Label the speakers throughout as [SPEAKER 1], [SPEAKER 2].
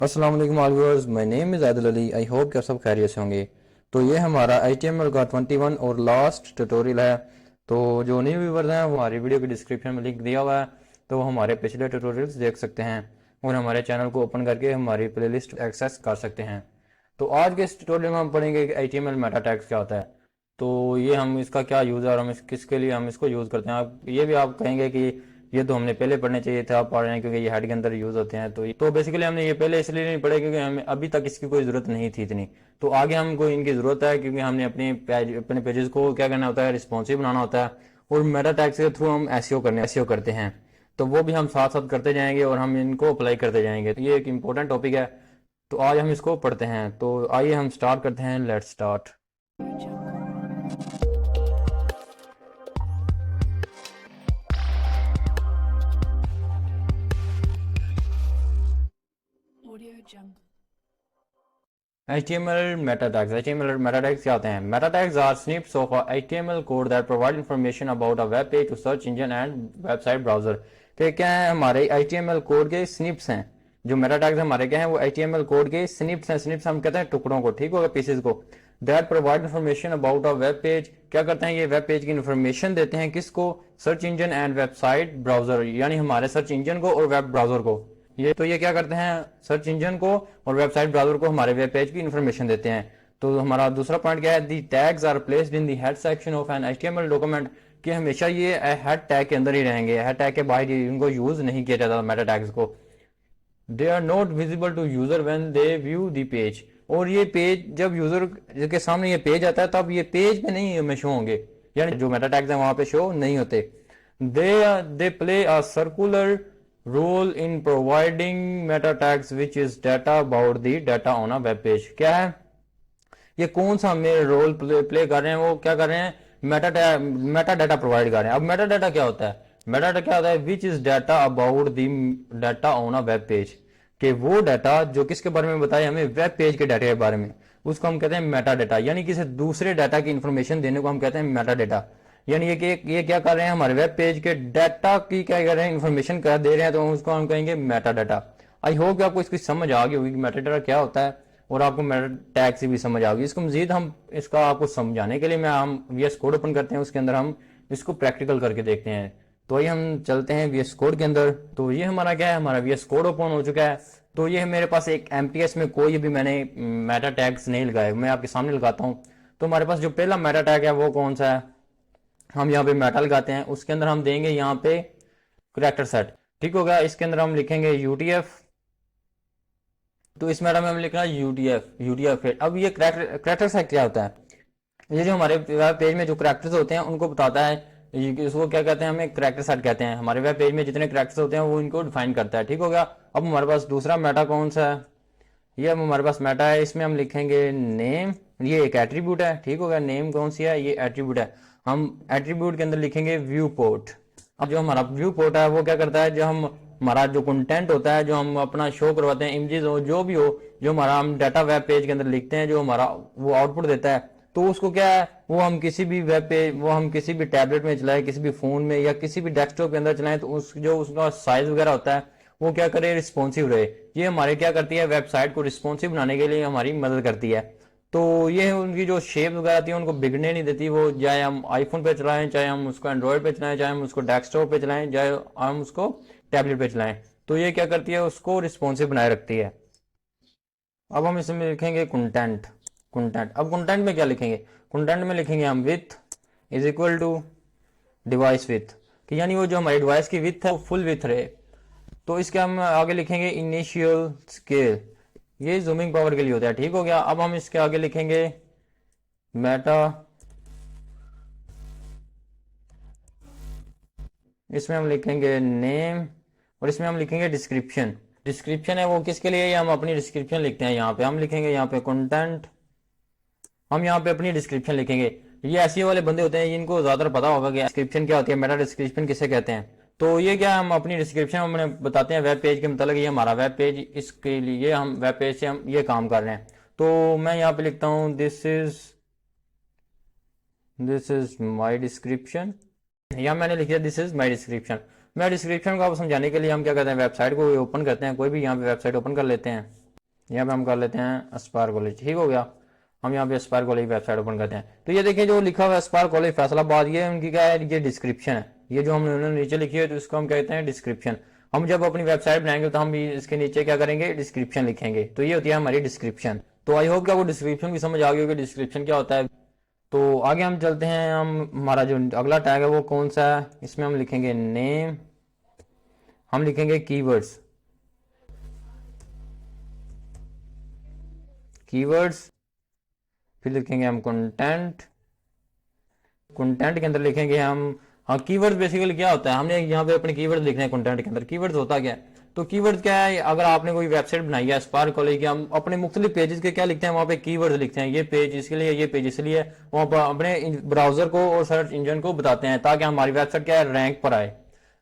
[SPEAKER 1] अस्सलाम वालेकुम all viewers, my name is Adil Ali. I hope कि आप सब खैरियत से होंगे। तो ये हमारा HTML का 21 और लास्ट ट्यूटोरियल है। तो जो न्यू व्यूवर्स हैं वो हमारी वीडियो की डिस्क्रिप्शन में लिंक दिया हुआ है, तो वो हमारे पिछले ट्यूटोरियल्स देख सकते हैं और हमारे चैनल को ओपन करके हमारी प्लेलिस्ट एक्सेस कर सकते हैं। तो आज के इस ट्यूटोरियल में हम पढ़ेंगे कि HTML मेटा टैग्स क्या होता है, तो ये हम इसका क्या यूज़ है और हम किसके लिए हम इसको यूज़ करते हैं। आप ये भी आप कहेंगे कि ये तो हमने पहले पढ़ने चाहिए थे, आप पढ़ रहे हैं क्योंकि ये हेड के अंदर यूज होते हैं। तो बेसिकली हमने ये पहले इसलिए नहीं पढ़े क्योंकि हमें अभी तक इसकी कोई जरूरत नहीं थी इतनी। तो आगे हमको इनकी जरूरत है क्योंकि हमने अपने पेजेस को क्या करना होता है, रिस्पॉन्सिव बनाना होता है और मेटा टैग्स के थ्रू हम एसईओ करते हैं। तो वो भी हम साथ साथ करते जाएंगे और हम इनको अप्लाई करते जाएंगे। तो ये एक इंपॉर्टेंट टॉपिक है, तो आज हम इसको पढ़ते हैं। तो आइए हम स्टार्ट करते हैं। Let's start. HTML meta tags. HTML meta tags क्या होते हैं? Meta tags are snips of a HTML code that provide information about a web page to search engine and website browser. कि क्या है, हमारे HTML कोड के snips हैं। जो मेटा टैग्स हमारे क्या हैं, वो HTML कोड के स्निप्स हैं। स्निप्स हम कहते हैं टुकड़ों को, ठीक होगा, पीसेस को। That provide information about a web page. क्या करते हैं, ये वेब पेज की इन्फॉर्मेशन देते हैं किसको? Search engine and website browser, यानी हमारे सर्च इंजन को और वेब ब्राउजर को। ये क्या करते हैं, सर्च इंजन को और वेबसाइट ब्राउजर को हमारे वेब पेज की इन्फॉर्मेशन देते हैं। तो हमारा दूसरा पॉइंट क्या है? The tags are placed in the head section of an HTML document, कि हमेशा ये हेड टैग के अंदर ही रहेंगे, हेड टैग के बाहर इनको यूज नहीं किया जाता मेटा टैग्स को। They are not visible to user when they view the page, और ये पेज जब यूजर के सामने ये पेज आता है तब ये पेज पे नहीं हमें शो होंगे, यानी जो मेटा टैग्स हैं वहां पे शो नहीं होते। They play a circular role in providing meta tags which is data about the data on a web page. क्या है, ये कौन सा हमें रोल प्ले कर रहे हैं? वो क्या कर रहे हैं, मेटा डाटा प्रोवाइड कर रहे हैं। अब मेटा डाटा क्या होता है? मेटा डाटा क्या होता है? विच is data about the data on a web page, कि वो डाटा जो किसके बारे में बताए हमें, वेब पेज के डाटा के बारे में, उसको हम कहते हैं मेटा डाटा। यानी किसी दूसरे डाटा की इंफॉर्मेशन देने को हम कहते हैं मेटा डाटा। यानी ये क्या कर रहे हैं, हमारे वेब पेज के डाटा की क्या कर रहे हैं, इन्फॉर्मेशन क्या दे रहे हैं, तो उसको हम कहेंगे मेटा डाटा। आई होप कि आपको इसकी समझ आ गई होगी कि मेटा डाटा क्या होता है और आपको मेटा टैग से भी समझ आ गई। इसको मजीद हम इसका आपको समझाने के लिए हम VS कोड ओपन करते हैं, उसके अंदर हम इसको प्रैक्टिकल करके देखते हैं। तो ये हम चलते हैं VS कोड के अंदर। तो ये हमारा क्या है, हमारा VS कोड ओपन हो चुका है। तो ये मेरे पास एक MTS में कोई भी मैंने मेटा टैग्स नहीं लगाए, मैं आपके सामने लगाता हूँ। तो हमारे पास जो पहला मेटा टैग है वो कौन सा है, हम यहाँ पे मेटा लगाते हैं, उसके अंदर हम देंगे यहाँ पे करेक्टर सेट, ठीक होगा। इसके अंदर हम लिखेंगे UTF, तो इस मेटा में हम लिखना UTF। अब ये करेक्टर सेट क्या होता है? ये जो हमारे वेब पेज में जो करेक्टर्स होते हैं उनको बताता है, इसको क्या कहते हैं, हमें करेक्टर सेट कहते हैं। हमारे वेब पेज में जितने करेक्टर्स होते हैं वो इनको डिफाइन करता है, ठीक हो गया। अब हमारे पास दूसरा मेटा कौन सा है, ये अब हमारे पास मेटा है, इसमें हम लिखेंगे नेम। ये एक एट्रीब्यूट है, ठीक हो गया। नेम कौन सी है, ये एट्रीब्यूट है। हम एट्रीब्यूट के अंदर लिखेंगे व्यू पोर्ट। अब जो हमारा व्यू पोर्ट है वो क्या करता है, जो हम हमारा जो कंटेंट होता है, जो हम अपना शो करवाते हैं, इमेजेस हो जो भी हो, जो हमारा हम डाटा वेब पेज के अंदर लिखते हैं, जो हमारा वो आउटपुट देता है, तो उसको क्या है, वो हम किसी भी वेब पेज, वो हम किसी भी टैबलेट में चलाएं, किसी भी फोन में या किसी भी डेस्कटॉप के अंदर चलाएं, तो उसका साइज वगैरह होता है वो क्या करे, रिस्पॉन्सिव रहे। ये हमारे क्या करती है, वेबसाइट को रिस्पॉन्सिव बनाने के लिए हमारी मदद करती है। तो ये उनकी जो शेप वगैरह आती है उनको बिगड़ने नहीं देती। वो चाहे हम आईफोन पे चलाएं, चाहे हम उसको एंड्रॉयड पे चलाएं, चाहे हम उसको डेस्कटॉप पे चलाएं, चाहे हम उसको टैबलेट पे चलाएं, तो ये क्या करती है, उसको रिस्पॉन्सिव बनाए रखती है। अब हम इसमें लिखेंगे कंटेंट। अब कंटेंट में क्या लिखेंगे, कंटेंट में लिखेंगे हम with is equal to device with, कि यानी वो जो हमारी डिवाइस की विथ है वो फुल विथ रहे। तो इसके हम आगे लिखेंगे इनिशियल स्केल, ये जूमिंग पावर के लिए होता है, ठीक हो गया। अब हम इसके आगे लिखेंगे मेटा, इसमें हम लिखेंगे नेम और इसमें हम लिखेंगे डिस्क्रिप्शन। डिस्क्रिप्शन है वो किसके लिए, हम अपनी डिस्क्रिप्शन लिखते हैं। यहाँ पे हम लिखेंगे, यहाँ पे कंटेंट, हम यहाँ पे अपनी डिस्क्रिप्शन लिखेंगे। ये ऐसे वाले बंदे होते हैं जिनको ज्यादा पता होगा कि डिस्क्रिप्शन क्या होती है, मेटा डिस्क्रिप्शन किसे कहते हैं। तो ये क्या, हम अपनी डिस्क्रिप्शन में बताते हैं वेब पेज के मतलब, ये हमारा वेब पेज, इसके लिए हम वेब पेज से हम ये काम कर रहे हैं। तो मैं यहाँ पे लिखता हूँ दिस इज माई डिस्क्रिप्शन, या मैंने लिख दिया दिस इज माई डिस्क्रिप्शन। मैं डिस्क्रिप्शन को आप समझाने के लिए हम क्या करते हैं, वेबसाइट को ओपन करते हैं, कोई भी यहाँ पे वेबसाइट ओपन कर लेते हैं। यहाँ पे हम कर लेते हैं एस्पायर कॉलेज, ठीक हो गया। हम यहाँ पे एस्पायर कॉलेज वेबसाइट ओपन करते हैं। तो ये देखिए जो लिखा हुआ है एस्पायर कॉलेज फैसलाबाद, ये उनकी क्या है, ये डिस्क्रिप्शन है। ये जो हमने उन्होंने नीचे लिखी है तो इसको हम कहते हैं डिस्क्रिप्शन। हम जब अपनी वेबसाइट बनाएंगे तो हम इसके नीचे क्या करेंगे, डिस्क्रिप्शन लिखेंगे। तो ये होती है हमारी डिस्क्रिप्शन। तो आई होप कि आपको डिस्क्रिप्शन की समझ आ गई होगी डिस्क्रिप्शन क्या होता है। तो आगे हम चलते हैं। हम हमारा जो अगला टैग है वो कौन सा है, इसमें हम लिखेंगे नेम, हम लिखेंगे कीवर्ड्स, कीवर्ड्स, फिर लिखेंगे हम कंटेंट, कंटेंट के अंदर लिखेंगे हम, हाँ कीवर्ड्स बेसिकली क्या होता है, हमने यहाँ पे अपने कीवर्ड्स लिखने हैं कंटेंट के अंदर। कीवर्ड्स होता क्या है, तो कीवर्ड्स क्या है, अगर आपने कोई वेबसाइट बनाई है स्पार्क कॉलेज की, हम अपने मुख्तलिफ पेजेस के क्या लिखते हैं, वहाँ पे कीवर्ड्स लिखते हैं। ये पेज इसके लिए, ये पेज इसलिए, वहाँ पर अपने ब्राउजर को और सर्च इंजन को बताते हैं ताकि हमारी वेबसाइट क्या है, रैंक पर आए।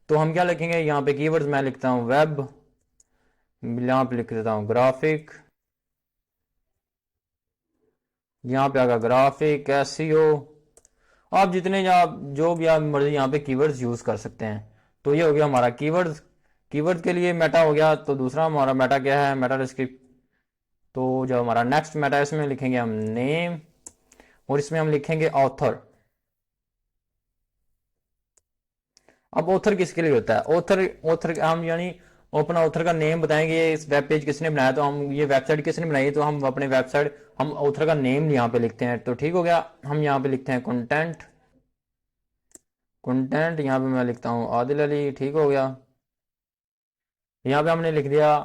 [SPEAKER 1] तो हम क्या लिखेंगे यहाँ पे कीवर्ड्स, मैं लिखता हूँ वेब, यहाँ पे लिख देता हूँ ग्राफिक, यहाँ पे आगा ग्राफिक, एसईओ, आप जितने आप जो भी आप मर्जी यहाँ पे कीवर्ड्स यूज कर सकते हैं। तो ये हो गया हमारा कीवर्ड्स। कीवर्ड के लिए मेटा हो गया। तो दूसरा हमारा मेटा क्या है, मेटा डिस्क्रिप्ट। तो जो हमारा नेक्स्ट मेटा है इसमें लिखेंगे हम नेम, और इसमें हम लिखेंगे ऑथर। अब ऑथर किसके लिए होता है, ऑथर, ऑथर हम यानी अपना ऑथर का नेम बताएंगे, इस वेब पेज किसने बनाया, तो हम ये वेबसाइट किसने बनाई, तो हम अपने वेबसाइट, हम ऑथर का नेम यहाँ पे लिखते हैं। तो ठीक हो गया। हम यहाँ पे लिखते हैं कंटेंट, कंटेंट यहाँ पे मैं लिखता हूँ आदिल अली, ठीक हो गया। यहाँ पे हमने लिख दिया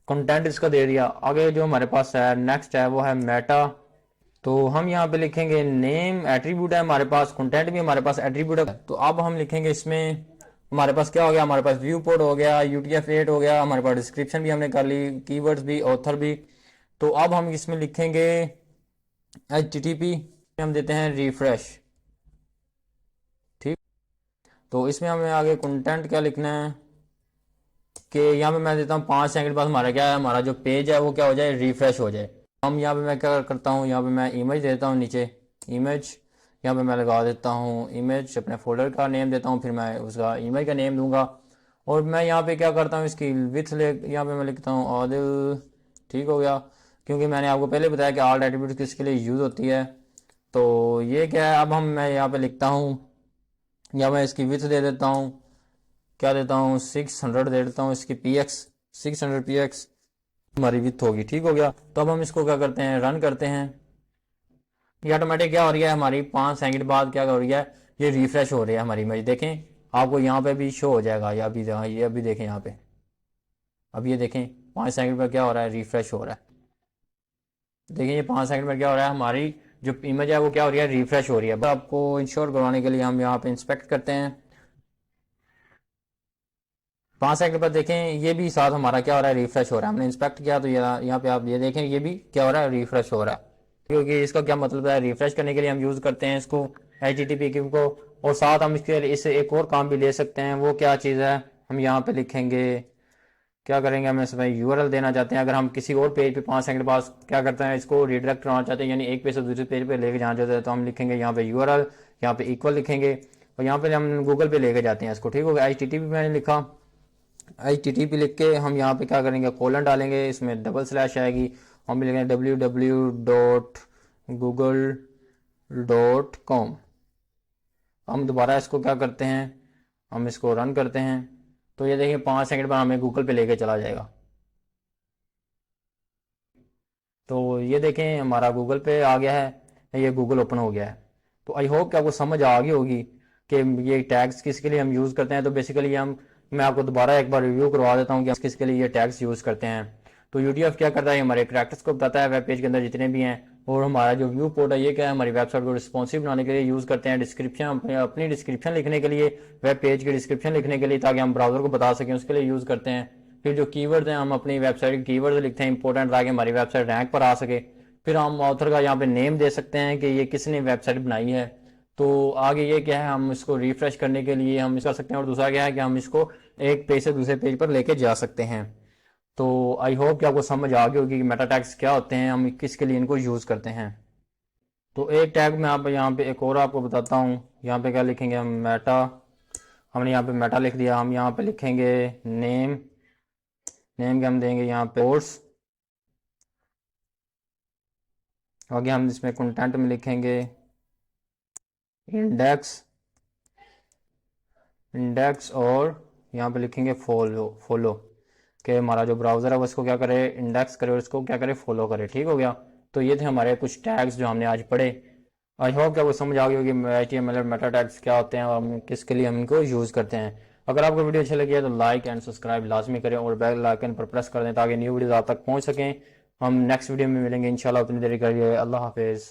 [SPEAKER 1] कंटेंट, इसका दे दिया। आगे जो हमारे पास है नेक्स्ट है वो है मेटा। तो हम यहाँ पे लिखेंगे नेम, एट्रीब्यूट है हमारे पास, कंटेंट भी हमारे पास एट्रीब्यूट है। तो अब हम लिखेंगे इसमें, हमारे पास क्या हो गया, हमारे पास व्यू पोर्ट हो गया, UTF-8 हो गया, हमारे पास डिस्क्रिप्शन भी हमने कर ली, कीवर्ड्स भी, ऑथर भी। तो अब हम इसमें लिखेंगे HTTP, हम देते हैं रिफ्रेश, ठीक। तो इसमें हमें आगे कंटेंट क्या लिखना है कि यहाँ पे मैं देता हूँ 5 सेकंड बाद हमारा क्या है, हमारा जो पेज है वो क्या हो जाए, रिफ्रेश हो जाए। हम यहाँ पे मैं क्या करता हूँ, यहाँ पे मैं इमेज देता हूँ नीचे, इमेज, यहाँ पे मैं लगा देता हूँ इमेज, अपने फोल्डर का नेम देता हूँ, फिर मैं उसका इमेज का नेम दूंगा। और मैं यहाँ पे क्या करता हूँ, इसकी विथ ले, यहाँ पे मैं लिखता हूँ आदिल, ठीक हो गया। क्योंकि मैंने आपको पहले बताया कि ऑल एट्रीब्यूट किसके लिए यूज होती है। तो ये क्या है, अब हम मैं यहाँ पे लिखता हूँ, या मैं इसकी विथ दे देता हूँ, क्या देता हूँ 600 दे देता हूँ, इसकी PX 600 PX हमारी विथ होगी, ठीक हो गया। तो अब हम इसको क्या करते हैं, रन करते हैं। ये ऑटोमेटिक क्या हो रही है, हमारी 5 सेकंड बाद क्या हो रही है, ये रिफ्रेश हो रही है हमारी इमेज। देखें आपको यहाँ पे भी शो हो जाएगा, या अभी ये अभी देखें यहाँ पे, अब ये देखें 5 सेकंड पर क्या हो रहा है, रिफ्रेश हो रहा है। देखिए ये 5 सेकंड में क्या हो रहा है, हमारी जो इमेज है वो क्या हो रही है, रिफ्रेश हो रही है। अब आपको इंश्योर करवाने के लिए हम यहाँ पे इंस्पेक्ट करते हैं। 5 सेकंड पर देखें ये भी साथ हमारा क्या हो रहा है, रिफ्रेश हो रहा है। हमने इंस्पेक्ट किया तो यहाँ पे आप ये देखें ये भी क्या हो रहा है, रिफ्रेश हो रहा है। क्योंकि इसका क्या मतलब है, रिफ्रेश करने के लिए हम यूज करते हैं इसको HTTP को। और साथ हम इससे एक और काम भी ले सकते हैं, वो क्या चीज़ है, हम यहाँ पे लिखेंगे, क्या करेंगे, हम इसमें URL देना चाहते हैं। अगर हम किसी और पेज पे 5 सेकंड बाद क्या करते हैं, इसको रिडायरेक्ट करना चाहते हैं, यानी एक पेज से दूसरे पेज पे लेके जाना चाहते हैं, तो हम लिखेंगे यहाँ पे URL, यहाँ पे इक्वल लिखेंगे, और यहाँ पे हम गूगल पे लेके जाते हैं इसको, ठीक होगा। HTTP मैंने लिखा, HTTP लिख के हम यहाँ पे क्या करेंगे, कोलन डालेंगे, इसमें डबल स्लैश आएगी, हम लिखेंगे www.google.com। हम दोबारा इसको क्या करते हैं, हम इसको रन करते हैं। तो ये देखिए 5 सेकंड बाद हमें गूगल पे लेके चला जाएगा। तो ये देखें हमारा गूगल पे आ गया है, ये गूगल ओपन हो गया है। तो आई होप कि आपको समझ आ गई होगी कि ये टैग्स किसके लिए हम यूज़ करते हैं। तो बेसिकली हम, मैं आपको दोबारा एक बार रिव्यू करवा देता हूँ कि हम किसके लिए ये टैग्स यूज़ करते हैं। तो UTF क्या करता है, हमारे करैक्टर्स को बताता है वेब पेज के अंदर जितने भी हैं। और हमारा जो व्यू पोर्ट है ये क्या है, हमारी वेबसाइट को रिस्पॉन्सिव बनाने के लिए यूज़ करते हैं। डिस्क्रिप्शन अपनी डिस्क्रिप्शन लिखने के लिए, वेब पेज की डिस्क्रिप्शन लिखने के लिए, ताकि हम ब्राउजर को बता सकें, उसके लिए यूज़ करते हैं। फिर जो कीवर्ड्स हैं हम अपनी वेबसाइट के कीवर्ड्स लिखते हैं इंपॉर्टेंट, ताकि हमारी वेबसाइट रैंक पर आ सके। फिर हम ऑथर का यहाँ पे नेम दे सकते हैं कि ये किसने वेबसाइट बनाई है। तो आगे ये क्या है, हम इसको रिफ्रेश करने के लिए हम इसका कर सकते हैं। और दूसरा क्या है कि हम इसको एक पेज से दूसरे पेज पर लेके जा सकते हैं। तो आई होप कि आपको समझ आ गई होगी कि मेटा टैग्स क्या होते हैं, हम किसके लिए इनको यूज़ करते हैं। तो एक टैग मैं आप यहाँ पे एक और आपको बताता हूँ। यहाँ पे क्या लिखेंगे हम, मेटा, हमने यहाँ पे मेटा लिख दिया। हम यहाँ पे लिखेंगे नेम, नेम के हम देंगे यहाँ पे कोर्स, आगे हम इसमें कंटेंट में लिखेंगे इंडेक्स और यहाँ पे लिखेंगे फॉलो कि हमारा जो ब्राउज़र है वो इसको क्या करे, इंडेक्स करे और इसको क्या करे, फॉलो करे। ठीक हो गया। तो ये थे हमारे कुछ टैग्स जो हमने आज पढ़े। आई होप कि आपको समझ आ गई होगी HTML और मेटा टैग्स क्या होते हैं और किसके लिए हम इनको यूज़ करते हैं। अगर आपको वीडियो अच्छी लगी है तो लाइक एंड सब्सक्राइब लाजमी करें और बेल आइकन पर प्रेस कर दें ताकि न्यू वीडियोस आप तक पहुंच सकें। हम नेक्स्ट वीडियो में मिलेंगे इंशाल्लाह। उतनी देर के लिए अल्लाह हाफिज़।